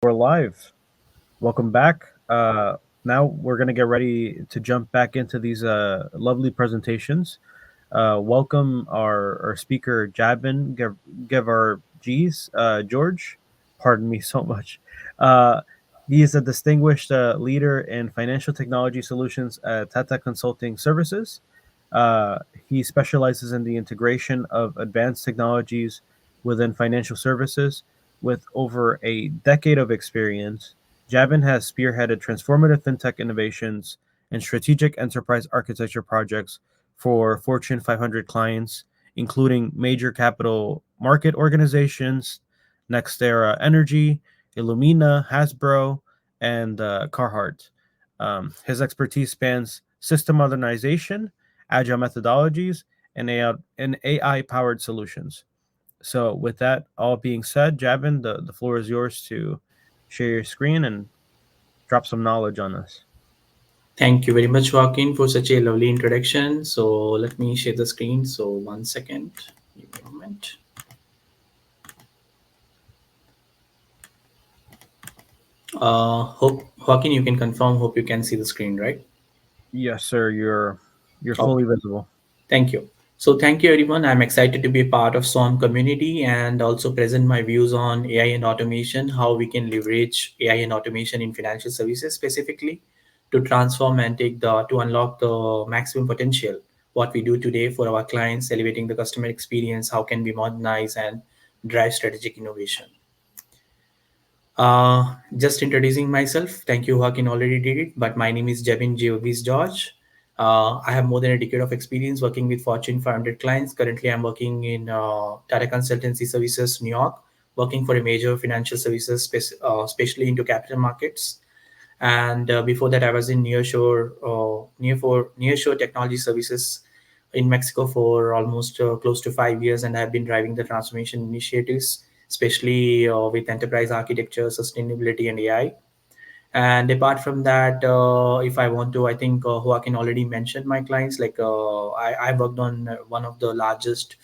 we're live. Welcome back. Now we're going to get ready to jump back into these lovely presentations. Welcome our speaker, Jabin Gevar G's, George. Pardon me so much. Uh, he is a distinguished leader in financial technology solutions at Tata Consulting Services. Uh, he specializes in the integration of advanced technologies within financial services. With over a decade of experience, Javin has spearheaded transformative fintech innovations and strategic enterprise architecture projects for Fortune 500 clients, including major capital market organizations, NextEra Energy, Illumina, Hasbro, and Carhartt. His expertise spans system modernization, agile methodologies, and AI powered solutions. So, with that all being said, Javin, the floor is yours to share your screen and drop some knowledge on us. Thank you very much, Joaquin, for such a lovely introduction. So let me share the screen. So 1 second, give me a moment. Hope Joaquin, you can confirm. Hope you can see the screen, right? Yes, sir. You're fully Okay, visible. thank you. So thank you, everyone. I'm excited to be a part of SOM community and also present my views on AI and automation, how we can leverage AI and automation in financial services specifically to transform and take the to unlock the maximum potential. What we do today for our clients, elevating the customer experience, how can we modernize and drive strategic innovation. Just introducing myself. Thank you, Joaquin already did it, but my name is Jevin Georgis George. I have more than a decade of experience working with Fortune 500 clients. Currently, I'm working in Tata Consultancy Services, New York, working for a major financial services, especially into capital markets. And before that, I was in nearshore technology services in Mexico for almost close to 5 years, and I've been driving the transformation initiatives, especially with enterprise architecture, sustainability, and AI. And apart from that, if I want to, I think Joaquin already mentioned my clients. Like I worked on one of the largest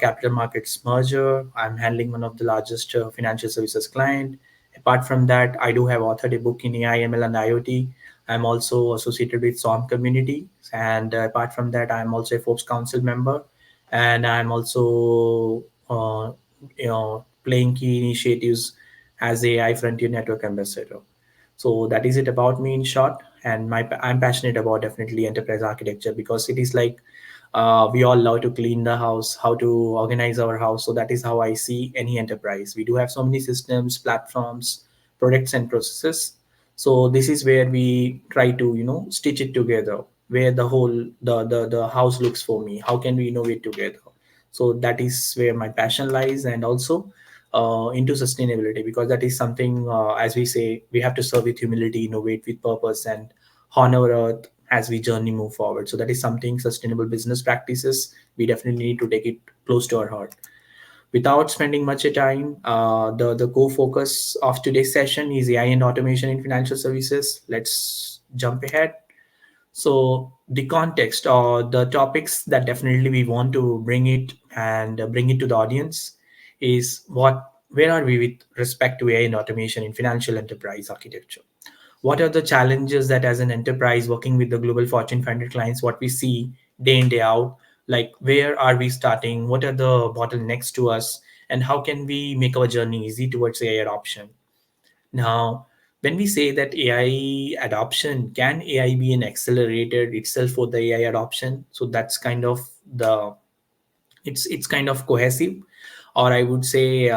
capital markets merger. I'm handling one of the largest financial services client. Apart from that, I do have authored a book in AI, ML, and IoT. I'm also associated with SOM community, and apart from that, I'm also a Forbes Council member, and I'm also playing key initiatives as AI Frontier Network ambassador. So that is it about me in short. And I'm passionate about definitely enterprise architecture because it is like we all love to clean the house, how to organize our house. So that is how I see any enterprise. We do have so many systems, platforms, products, and processes. So this is where we try to stitch it together, where the whole the house looks for me. How can we innovate together? So that is where my passion lies, and also into sustainability, because that is something, as we say, we have to serve with humility, innovate with purpose, and honor earth as we journey move forward. So that is something, sustainable business practices, we definitely need to take it close to our heart. Without spending much time, the core focus of today's session is AI and automation in financial services. Let's jump ahead. So the context or the topics that definitely we want to bring it and bring it to the audience is where are we with respect to AI and automation in financial enterprise architecture? What are the challenges that as an enterprise working with the global Fortune 500 clients, what we see day in day out, like where are we starting? What are the bottlenecks to us? And how can we make our journey easy towards AI adoption? Now, when we say that AI adoption, can AI be an accelerator itself for the AI adoption? So that's kind of the it's kind of cohesive, or I would say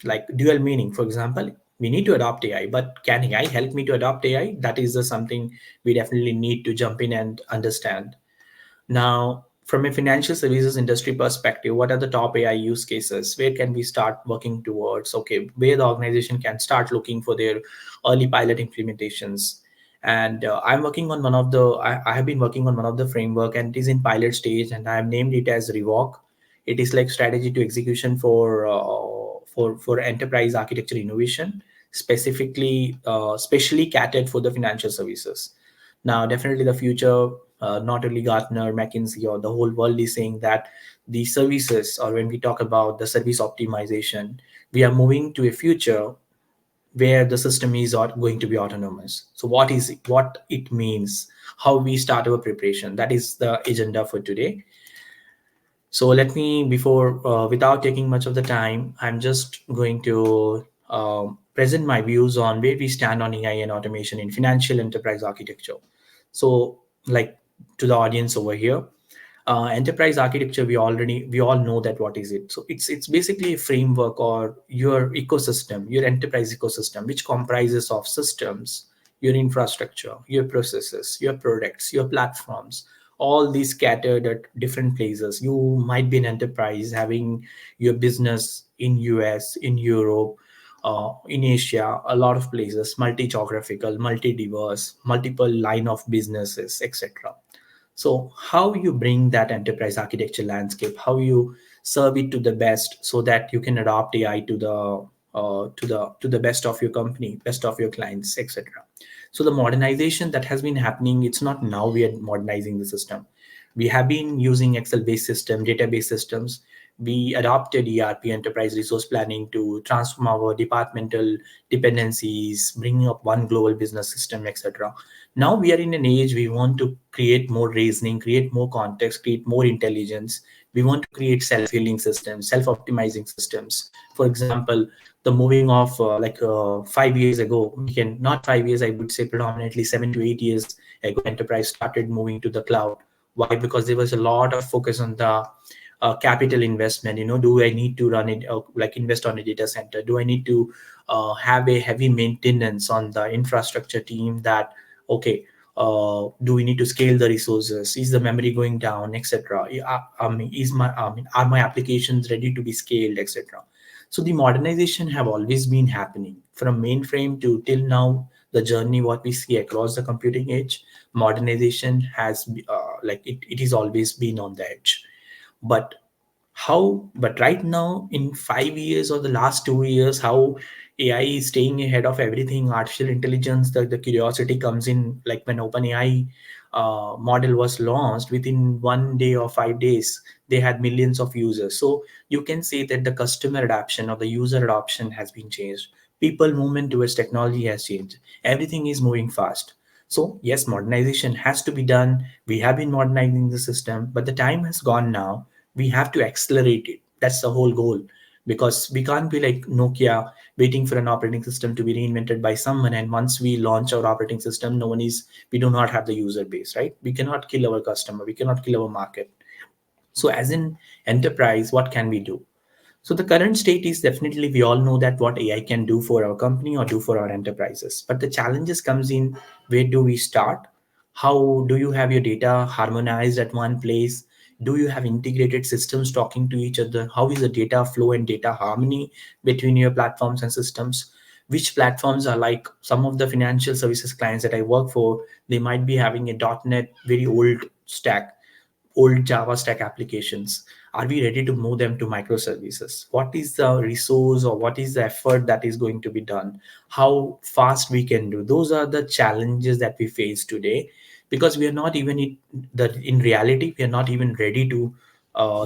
like dual meaning. For example, we need to adopt AI, but can AI help me to adopt AI? That is the something we definitely need to jump in and understand. Now, from a financial services industry perspective, what are the top AI use cases? Where can we start working towards? Okay, where the organization can start looking for their early pilot implementations. And I'm working on one of the, I have been working on one of the framework, and it is in pilot stage, and I have named it as Revoc. It is like strategy to execution for enterprise architecture innovation, specifically, specially catered for the financial services. Now, definitely the future, not only Gartner, McKinsey, or the whole world is saying that the services, or when we talk about the service optimization, We are moving to a future where the system is going to be autonomous. So what is it, what it means, how we start our preparation, that is the agenda for today. So let me, before, without taking much of the time, I'm just going to present my views on where we stand on AI and automation in financial enterprise architecture. So, like, to the audience over here, enterprise architecture, we all know that what is it. So it's basically a framework or your ecosystem, your enterprise ecosystem, which comprises of systems, your infrastructure, your processes, your products, your platforms, all these scattered at different places. You might be an enterprise having your business in US, in Europe, in Asia, a lot of places, multi-geographical, multi-diverse, multiple line of businesses, etc. So how you bring that enterprise architecture landscape, how you serve it to the best, so that you can adopt AI to the best of your company, best of your clients, etc. So the modernization that has been happening, it's not now we are modernizing the system. We have been using Excel based system, database systems. We adopted ERP, enterprise resource planning, to transform our departmental dependencies, bringing up one global business system, etc. Now we are in an age we want to create more reasoning, create more context, create more intelligence. We want to create self-healing systems, self-optimizing systems. For example, the moving of 5 years ago, we can, not 5 years, I would say predominantly 7 to 8 years ago, enterprise started moving to the cloud. Why? Because there was a lot of focus on the capital investment. Do I need to run it, like invest on a data center? Do I need to have a heavy maintenance on the infrastructure team? That, okay, do we need to scale the resources? Is the memory going down, etc.? I mean, are my applications ready to be scaled, etc.? So the modernization have always been happening from mainframe to till now. The journey what we see across the computing age, modernization has it is always been on the edge. But but right now, in 5 years or the last 2 years, how AI is staying ahead of everything, artificial intelligence, the curiosity comes in. Like when OpenAI model was launched, within 1 day or 5 days, they had millions of users. So you can say that the customer adoption or the user adoption has been changed. People movement towards technology has changed. Everything is moving fast. So yes, modernization has to be done. We have been modernizing the system, but the time has gone now. We have to accelerate it. That's the whole goal. Because we can't be like Nokia, waiting for an operating system to be reinvented by someone, and once we launch our operating system, we do not have the user base, right? We cannot kill our customer, we cannot kill our market. So as an enterprise, what can we do? So the current state is, definitely we all know that what AI can do for our company or do for our enterprises. But the challenges comes in, where do we start? How do you have your data harmonized at one place? Do you have integrated systems talking to each other? How is the data flow and data harmony between your platforms and systems? Which platforms are, like some of the financial services clients that I work for, they might be having a .NET very old stack, old Java stack applications. Are we ready to move them to microservices? What is the resource or what is the effort that is going to be done? How fast we can do? Those are the challenges that we face today, because we are not even in reality, we are not even ready to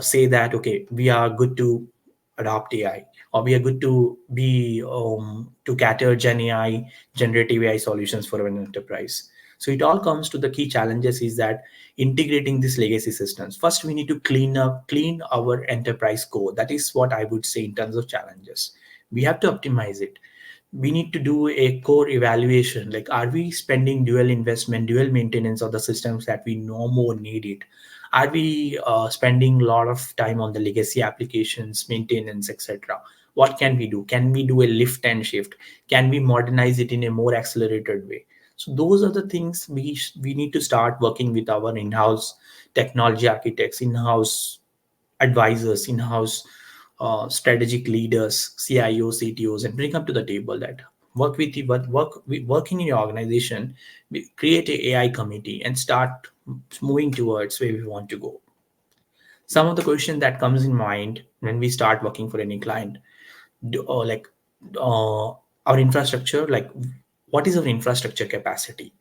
say that, okay, we are good to adopt AI, or we are good to be to cater Gen AI, generative AI solutions for an enterprise. So it all comes to the key challenges is that integrating these legacy systems. First, we need to clean our enterprise code. That is what I would say in terms of challenges. We have to optimize it. We need to do a core evaluation. Like, are we spending dual investment, dual maintenance of the systems that we no more need it? Are we spending a lot of time on the legacy applications, maintenance, etc.? What can we do? Can we do a lift and shift? Can we modernize it in a more accelerated way? So those are the things we need to start working with our in-house technology architects, in-house advisors, in-house strategic leaders, CIOs, CTOs, and bring up to the table that work with you, but working in your organization, create a AI committee and start moving towards where we want to go. Some of the question that comes in mind when we start working for any client, like our infrastructure, like what is our infrastructure capacity?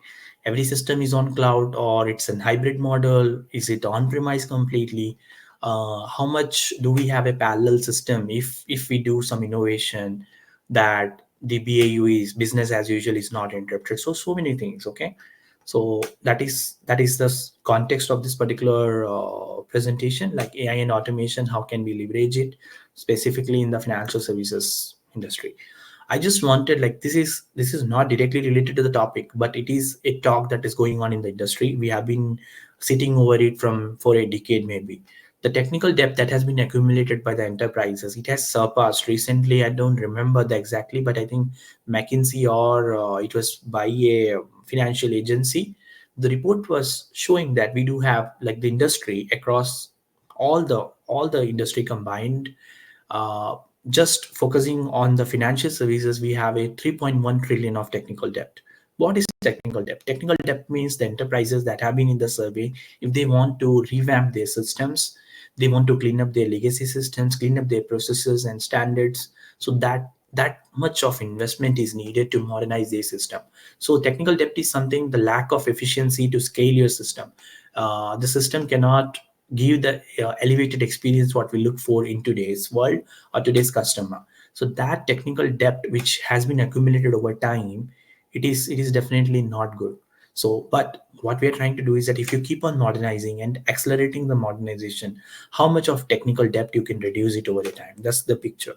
Every system is on cloud, or it's a hybrid model? Is it on premise completely? how much do we have a parallel system if we do some innovation, that the BAU is business as usual is not interrupted. So many things. Okay, so that is the context of this particular presentation, like AI and automation, how can we leverage it specifically in the financial services industry. I just wanted, like, this is not directly related to the topic, but it is a talk that is going on in the industry. We have been sitting over it from for a decade maybe. The technical debt that has been accumulated by the enterprises, it has surpassed recently. I don't remember the exactly, but I think McKinsey or it was by a financial agency. The report was showing that we do have, like, the industry across all the industry combined, uh, just focusing on the financial services, we have a 3.1 trillion of technical debt. What is technical debt? Technical debt means the enterprises that have been in the survey, if they want to revamp their systems, they want to clean up their legacy systems, clean up their processes and standards, so that much of investment is needed to modernize their system. So technical debt is something, the lack of efficiency to scale your system. The system cannot give the elevated experience what we look for in today's world or today's customer. So that technical debt which has been accumulated over time, it is definitely not good. So but what we are trying to do is that if you keep on modernizing and accelerating the modernization, how much of technical debt you can reduce it over the time, that's the picture.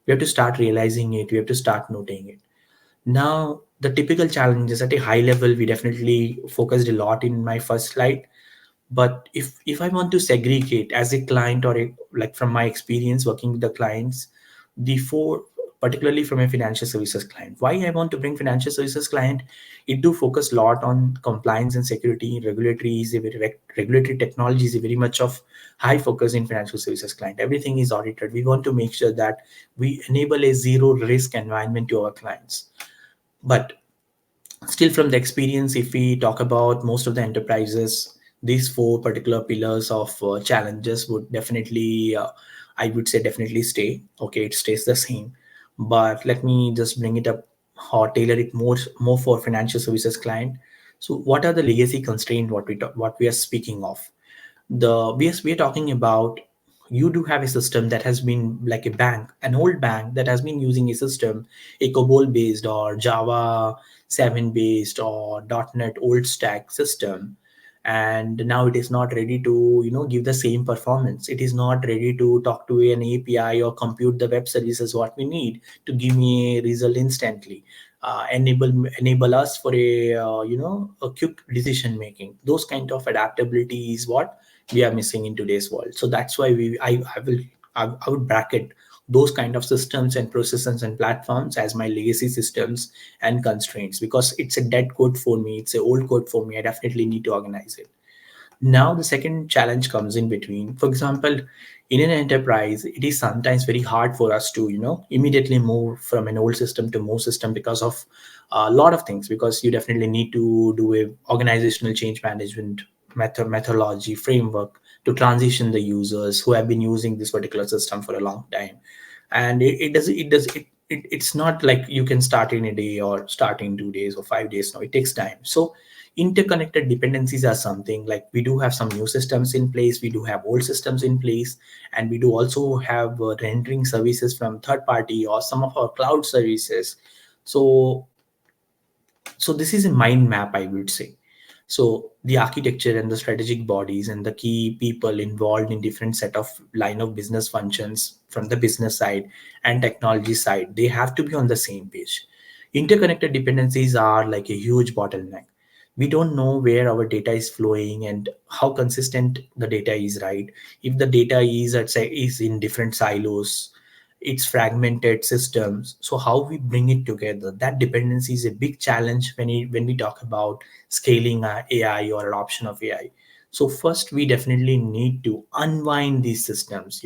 We have to start realizing it, we have to start noting it. Now the typical challenges at a high level, we definitely focused a lot in my first slide. But if I want to segregate as a client, or a, like, from my experience working with the clients, the four, particularly from a financial services client, why I want to bring financial services client, it do focus a lot on compliance and security. Regulatory is a very regulatory technology is a very much of high focus in financial services client. Everything is audited. We want to make sure that we enable a zero risk environment to our clients. But still, from the experience, if we talk about most of the enterprises, these four particular pillars of challenges would definitely, I would say, definitely stay. Okay, it stays the same. But let me just bring it up or tailor it more for financial services client. So what are the legacy constraint what we are speaking of? The we are talking about, you do have a system that has been like a bank, an old bank that has been using a system, a COBOL based or Java 7 based or .NET old stack system, and now it is not ready to give the same performance. It is not ready to talk to an API or compute the web services what we need to give me a result instantly. Enable us for a quick decision making. Those kind of adaptability is what we are missing in today's world. So that's why I would bracket those kind of systems and processes and platforms as my legacy systems and constraints, because it's a dead code for me, it's a old code for me. I definitely need to organize it. Now the second challenge comes in between. For example, in an enterprise, it is sometimes very hard for us to immediately move from an old system to more system because of a lot of things, because you definitely need to do a organizational change management methodology framework to transition the users who have been using this particular system for a long time. And it's not like you can start in a day or start in 2 days or 5 days. No, it takes time. So interconnected dependencies are something, like, we do have some new systems in place, we do have old systems in place, and we do also have rendering services from third party or some of our cloud services. So so this is a mind map, I would say. So the architecture and the strategic bodies and the key people involved in different set of line of business functions from the business side and technology side, they have to be on the same page. Interconnected dependencies are like a huge bottleneck. We don't know where our data is flowing and how consistent the data is, right? If the data is, let's say, is in different silos, it's fragmented systems, so how we bring it together, that dependency is a big challenge when we talk about scaling AI or adoption of AI. So first we definitely need to unwind these systems.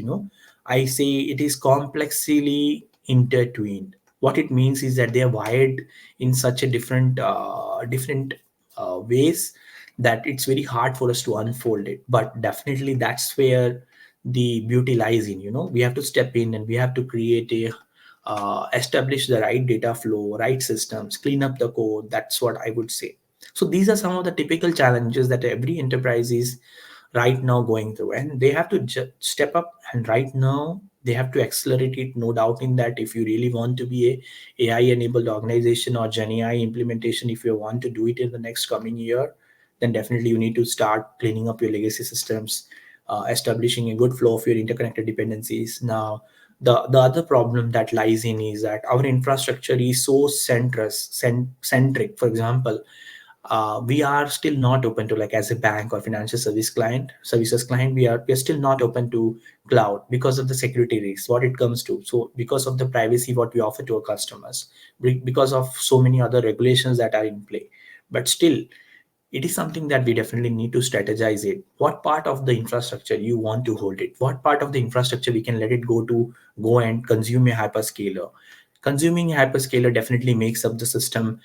I say it is complexly intertwined. What it means is that they are wired in such a different ways that it's very hard for us to unfold it. But definitely that's where the beauty lies in. We have to step in and we have to create a establish the right data flow, right systems, clean up the code. That's what I would say. So these are some of the typical challenges that every enterprise is right now going through, and they have to step up, and right now they have to accelerate it. No doubt in that. If you really want to be a AI enabled organization or gen AI implementation, if you want to do it in the next coming year, then definitely you need to start cleaning up your legacy systems, establishing a good flow of your interconnected dependencies. Now, the other problem that lies in is that our infrastructure is so centric. For example, we are still not open to, like, as a bank or financial services client, we are still not open to cloud because of the security risks what it comes to. So because of the privacy what we offer to our customers, because of so many other regulations that are in play. But still, it is something that we definitely need to strategize it. What part of the infrastructure you want to hold it? What part of the infrastructure we can let it go and consume a hyperscaler? Consuming a hyperscaler definitely makes up the system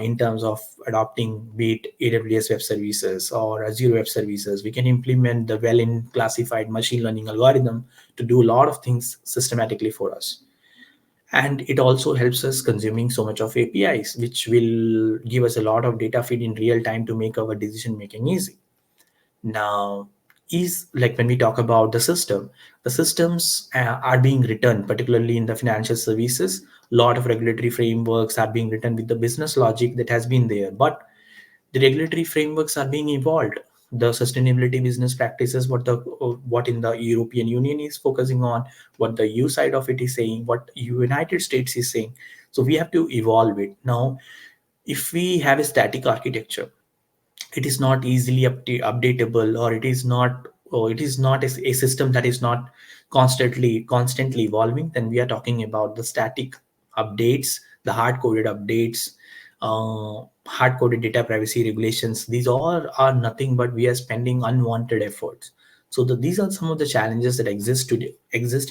in terms of adopting, be it AWS web services or Azure web services. We can implement the well in classified machine learning algorithm to do a lot of things systematically for us. And it also helps us consuming so much of APIs, which will give us a lot of data feed in real time to make our decision making easy. Now, is like when we talk about the systems are being written, particularly in the financial services. A lot of regulatory frameworks are being written with the business logic that has been there, but the regulatory frameworks are being evolved. The sustainability business practices, what in the European Union is focusing on, what the EU side of it is saying, what United States is saying. So we have to evolve it. Now, if we have a static architecture, it is not easily updatable, or it is not a system that is not constantly evolving, then we are talking about the static updates, the hard coded updates, hard coded data privacy regulations. These all are nothing but we are spending unwanted efforts. So these are some of the challenges that exist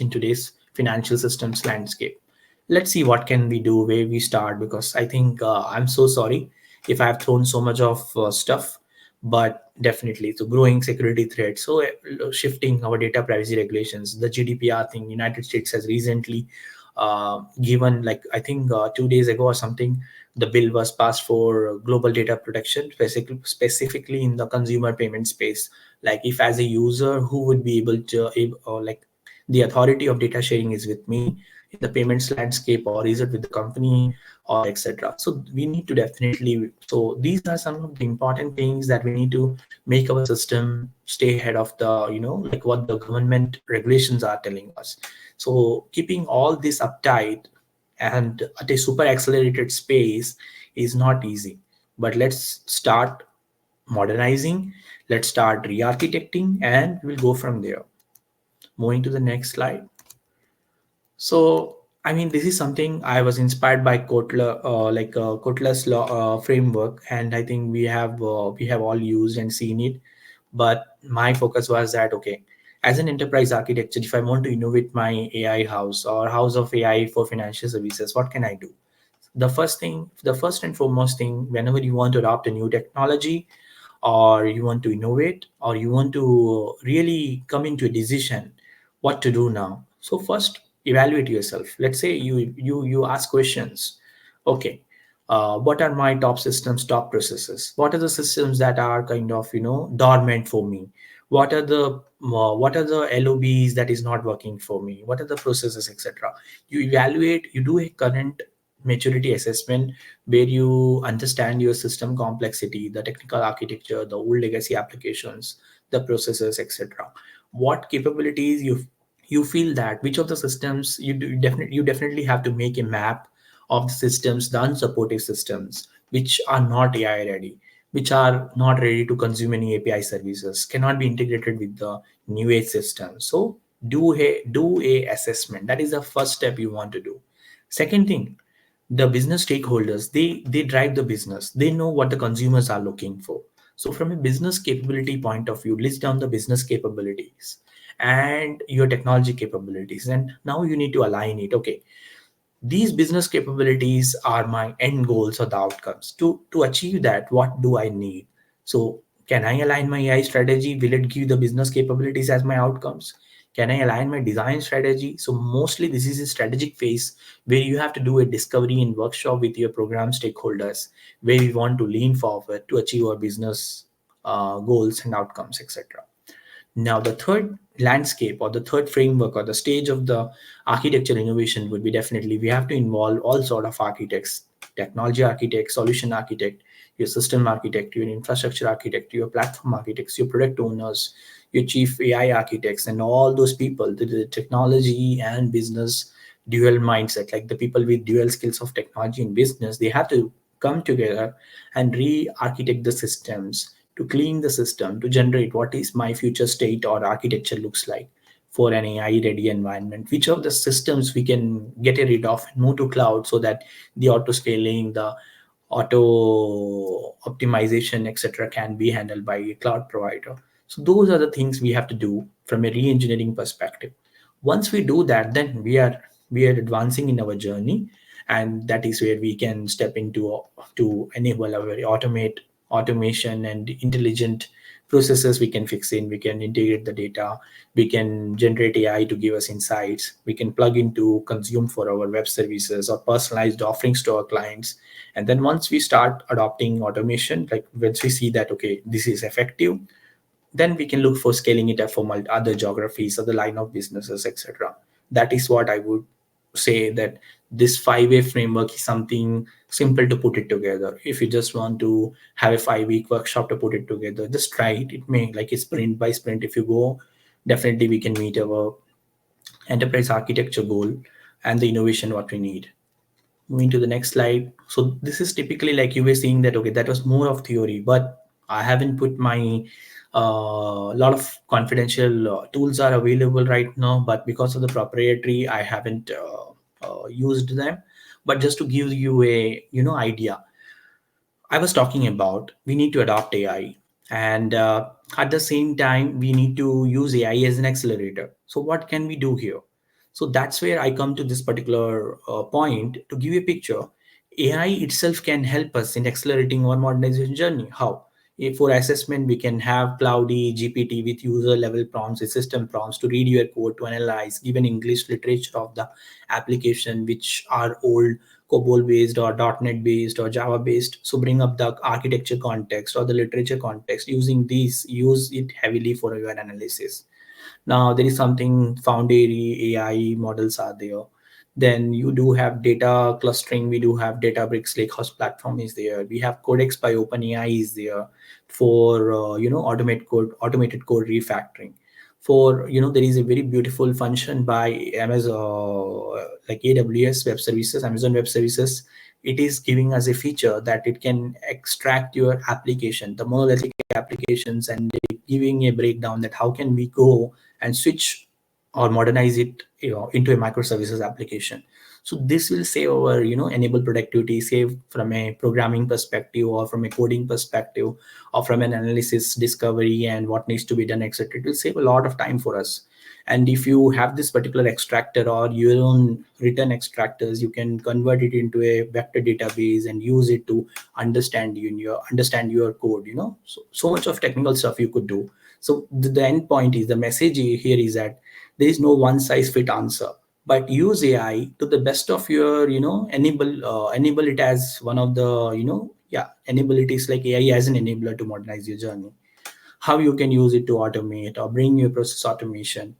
in today's financial systems landscape. Let's see what can we do, where we start, because I think I'm so sorry if I've thrown so much of stuff. But definitely, so growing security threats, so shifting our data privacy regulations, the GDPR thing. United States has recently given, like, I think 2 days ago or something, the bill was passed for global data protection, specifically in the consumer payment space. Like, if as a user who would be able to or like the authority of data sharing is with me in the payments landscape, or is it with the company, or etc. So we need to definitely, so these are some of the important things that we need to make our system stay ahead of the, like what the government regulations are telling us. So keeping all this uptight and at a super accelerated space is not easy. But let's start modernizing, let's start re-architecting, and we'll go from there. Moving to the next slide. So, I mean, this is something I was inspired by Kotler's law framework, and I think we have all used and seen it. But my focus was that, okay, as an enterprise architecture, if I want to innovate my AI house or house of AI for financial services, what can I do? The first and foremost thing, whenever you want to adopt a new technology, or you want to innovate, or you want to really come into a decision what to do now. So first, evaluate yourself. Let's say you ask questions. Okay, what are my top systems, top processes? What are the systems that are kind of dormant for me? What are the LOBs that is not working for me? What are the processes, etc.? You evaluate, you do a current maturity assessment, where you understand your system complexity, the technical architecture, the old legacy applications, the processes, etc. What capabilities you feel that which of the systems you definitely have to make a map of the systems, the unsupportive systems which are not AI ready, which are not ready to consume any API services, cannot be integrated with the new age system. So do a assessment. That is the first step you want to do. Second thing, the business stakeholders, they drive the business, they know what the consumers are looking for. So from a business capability point of view, list down the business capabilities and your technology capabilities, and now you need to align it. Okay, these business capabilities are my end goals or the outcomes. To achieve that, what do I need? So can I align my AI strategy? Will it give the business capabilities as my outcomes? Can I align my design strategy? So mostly this is a strategic phase where you have to do a discovery and workshop with your program stakeholders, where we want to lean forward to achieve our business goals and outcomes, etc. Now, the third landscape or the third framework or the stage of the architecture innovation would be definitely we have to involve all sort of architects, technology architect, solution architect, your system architect, your infrastructure architect, your platform architects, your product owners, your chief AI architects, and all those people, the technology and business dual mindset, like the people with dual skills of technology and business, they have to come together and re-architect the systems, to clean the system, to generate what is my future state or architecture looks like for an AI ready environment. Which of the systems we can get rid of and move to cloud so that the auto scaling, the auto optimization, etc., can be handled by a cloud provider. So those are the things we have to do from a re-engineering perspective. Once we do that, then we are advancing in our journey, and that is where we can step into to enable our automation and intelligent processes. We can fix in, we can integrate the data, we can generate AI to give us insights, we can plug into consume for our web services or personalized offerings to our clients. And then once we start adopting automation, like once we see that okay, this is effective, then we can look for scaling it up for other geographies, other line of businesses, etc. That is what I would say, that this 5-way framework is something simple to put it together. If you just want to have a 5-week workshop to put it together, just try it. It may like a sprint by sprint. If you go, definitely we can meet our enterprise architecture goal and the innovation what we need. Moving to the next slide. So this is typically like you were saying that okay, that was more of theory, but I haven't put my lot of confidential tools are available right now, but because of the proprietary, I haven't used them. But just to give you a idea, I was talking about we need to adopt AI, and at the same time, we need to use AI as an accelerator. So, what can we do here? So, that's where I come to this particular point to give you a picture. AI itself can help us in accelerating our modernization journey. How? If for assessment, we can have Cloudy GPT with user level prompts, a system prompts to read your code, to analyze, give an English literature of the application, which are old COBOL based or .NET based or Java based. So bring up the architecture context or the literature context. Using these, use it heavily for your analysis. Now there is something Foundry AI models are there. Then you do have data clustering. We do have Databricks Lakehouse platform is there. We have Codex by OpenAI is there for automated code refactoring. For there is a very beautiful function by Amazon, like AWS Web Services, Amazon Web Services. It is giving us a feature that it can extract your application, the monolithic applications, and giving a breakdown that how can we go and switch or modernize it into a microservices application. So this will save our enable productivity, save from a programming perspective or from a coding perspective or from an analysis discovery and what needs to be done, etc. It will save a lot of time for us. And if you have this particular extractor or your own written extractors, you can convert it into a vector database and use it to understand your code. So much of technical stuff you could do. So the end point is, the message here is that there is no one size fit answer, but use AI to the best of your enable it as one of the enable it is like AI as an enabler to modernize your journey. How you can use it to automate or bring your process automation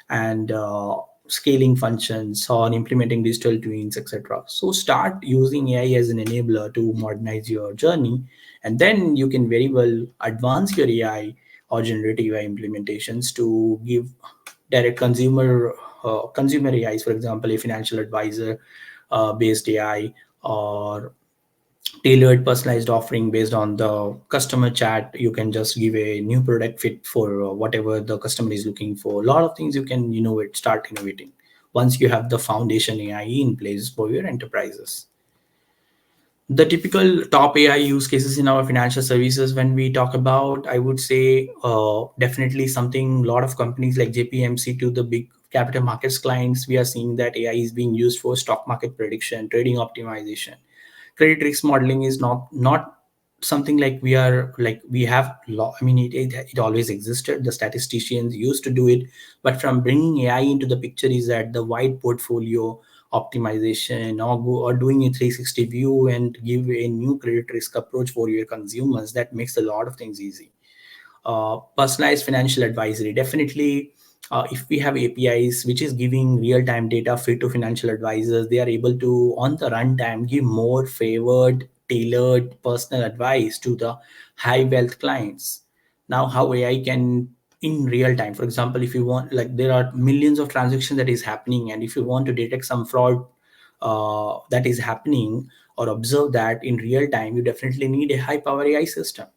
and scaling functions or implementing digital twins, etc. So start using AI as an enabler to modernize your journey, and then you can very well advance your AI or generative AI implementations to give direct consumer AIs, for example, a financial advisor based AI, or tailored personalized offering based on the customer chat. You can just give a new product fit for whatever the customer is looking for. A lot of things you can start innovating once you have the foundation AI in place for your enterprises. The typical top AI use cases in our financial services, when we talk about, I would say definitely something a lot of companies like JPMC to the big capital markets clients, we are seeing that AI is being used for stock market prediction, trading optimization. Credit risk modeling is not something like we have law. I mean, it always existed. The statisticians used to do it, but from bringing AI into the picture is that the wide portfolio optimization, or doing a 360 view and give a new credit risk approach for your consumers, that makes a lot of things easy. Personalized financial advisory, definitely. If we have APIs which is giving real-time data feed to financial advisors, they are able to on the runtime give more favored, tailored personal advice to the high wealth clients. Now how AI can in real time, for example, if you want, like there are millions of transactions that is happening, and if you want to detect some fraud that is happening or observe that in real time, you definitely need a high power AI system.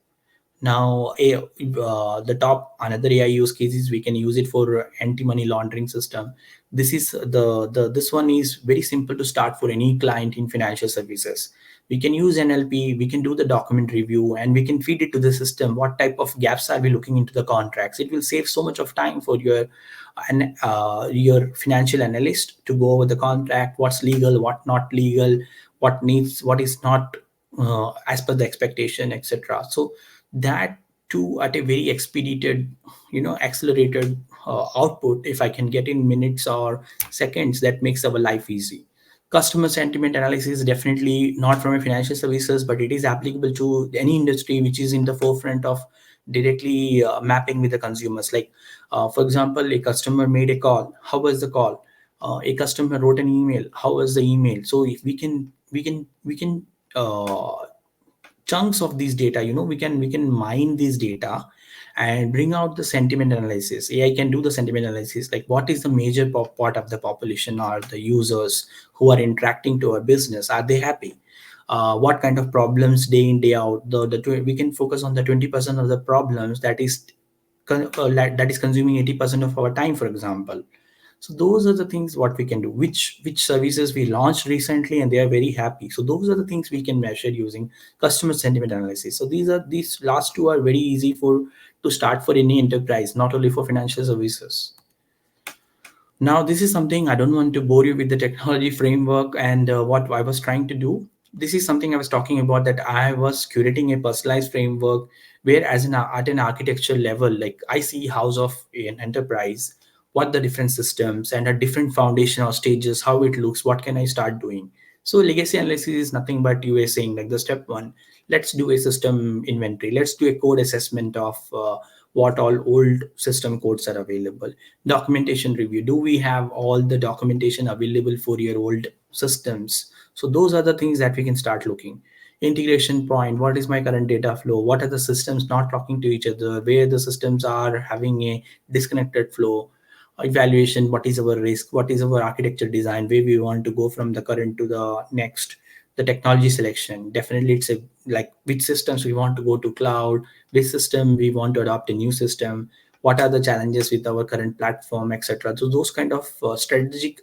Now the top another AI use cases, we can use it for anti-money laundering system. This is the this one is very simple to start for any client in financial services. We can use NLP, we can do the document review, and we can feed it to the system what type of gaps are we looking into the contracts. It will save so much of time for your financial analyst to go over the contract, what's legal, what not legal, what needs, what is not as per the expectation, etc. So that too at a very expedited, accelerated output, if I can get in minutes or seconds, that makes our life easy. Customer sentiment analysis, definitely not from a financial services, but it is applicable to any industry which is in the forefront of directly mapping with the consumers. Like for example, a customer made a call, how was the call? A customer wrote an email, how was the email? So if we can uh, chunks of these data, we can mine these data and bring out the sentiment analysis. AI can do the sentiment analysis, like what is the major part of the population or the users who are interacting to our business, are they happy? What kind of problems day in day out, we can focus on the 20% of the problems that is that is consuming 80% of our time, for example. So those are the things what we can do, which services we launched recently and they are very happy. So those are the things we can measure using customer sentiment analysis. So these last two are very easy for to start for any enterprise, not only for financial services. Now, this is something, I don't want to bore you with the technology framework and what I was trying to do. This is something I was talking about, that I was curating a personalized framework where, as at an architecture level, like I see house of an enterprise, what the different systems and a different foundation or stages, how it looks, what can I start doing. So legacy analysis is nothing but you were saying like the step one. Let's do a system inventory. Let's do a code assessment of what all old system codes are available. Documentation review, do we have all the documentation available for your old systems? So those are the things that we can start looking. Integration point, what is my current data flow, what are the systems not talking to each other, where the systems are having a disconnected flow. Evaluation, what is our risk, what is our architecture design, where we want to go from the current to the next. The technology selection, definitely it's a, like which systems we want to go to cloud, which system we want to adopt a new system, what are the challenges with our current platform, etc. So those kind of strategic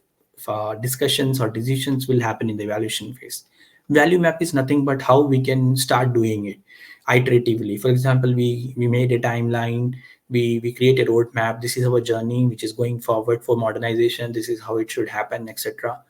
discussions or decisions will happen in the evaluation phase. Value map is nothing but how we can start doing it iteratively. For example, we made a timeline, we create a roadmap, this is our journey which is going forward for modernization, this is how it should happen, etc.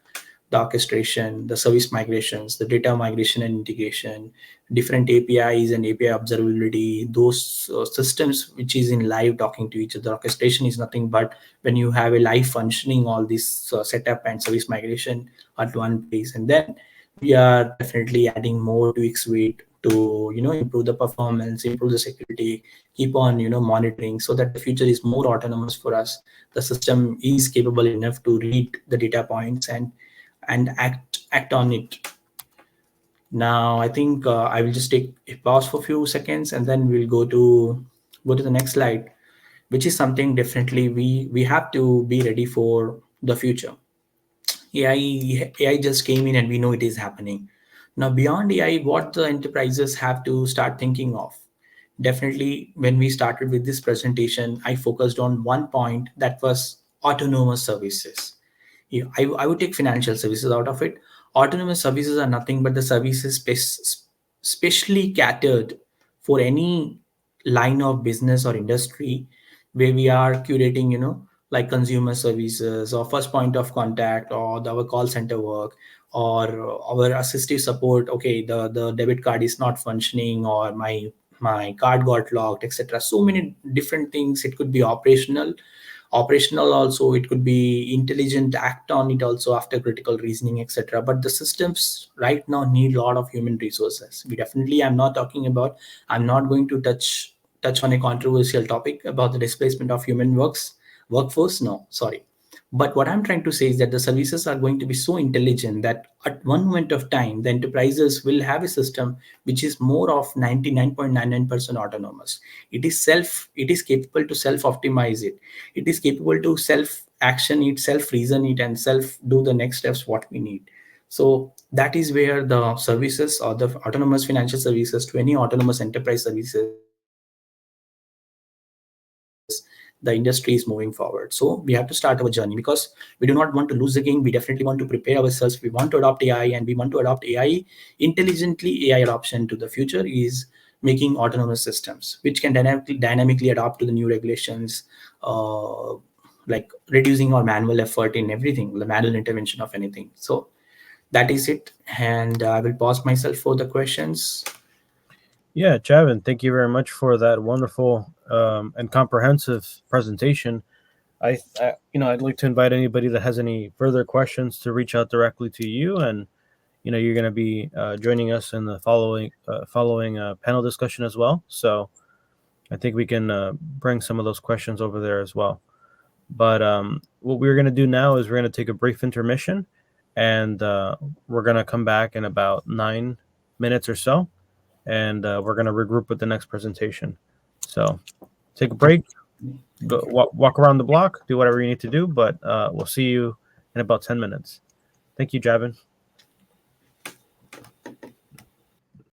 The orchestration, the service migrations, the data migration and integration, different APIs and API observability, those systems which is in live talking to each other. Orchestration is nothing but when you have a live functioning all this setup and service migration at one place. And then we are definitely adding more tweaks to it to improve the performance, improve the security, keep on monitoring, so that the future is more autonomous for us. The system is capable enough to read the data points and act on it. Now I think I will just take a pause for a few seconds and then we'll go to the next slide, which is something definitely we have to be ready for the future. AI just came in and we know it is happening. Now beyond AI, what the enterprises have to start thinking of? Definitely, when we started with this presentation, I focused on one point, that was autonomous services. Yeah, I would take financial services out of it. Autonomous services are nothing but the services specially catered for any line of business or industry where we are curating, like consumer services or first point of contact or our call center work or our assistive support. Okay, the debit card is not functioning or my card got locked, etc. So many different things. It could be operational also, it could be intelligent act on it also after critical reasoning, etc. But the systems right now need a lot of human resources. We definitely, I'm not talking about, I'm not going to touch touch on a controversial topic about the displacement of human workforce. No, sorry. But what I'm trying to say is that the services are going to be so intelligent that at one moment of time, the enterprises will have a system which is more of 99.99% autonomous. It is capable to self-optimize it. It is capable to self-action it, self-reason it, and self-do the next steps what we need. So that is where the services or the autonomous financial services to any autonomous enterprise services, the industry is moving forward. So we have to start our journey because we do not want to lose the game. We definitely want to prepare ourselves. We want to adopt AI, and we want to adopt AI intelligently. AI adoption to the future is making autonomous systems which can dynamically adapt to the new regulations, uh, like reducing our manual effort in everything, the manual intervention of anything. So that is it, and I will pause myself for the questions. Yeah, Javin, thank you very much for that wonderful and comprehensive presentation. I'd like to invite anybody that has any further questions to reach out directly to you, and you're going to be joining us in the following panel discussion as well. So I think we can bring some of those questions over there as well. But what we're going to do now is we're going to take a brief intermission, and we're going to come back in about 9 minutes or so, and we're going to regroup with the next presentation. So take a break, go Okay. walk around the block, do whatever you need to do, but we'll see you in about 10 minutes. Thank you, Javin.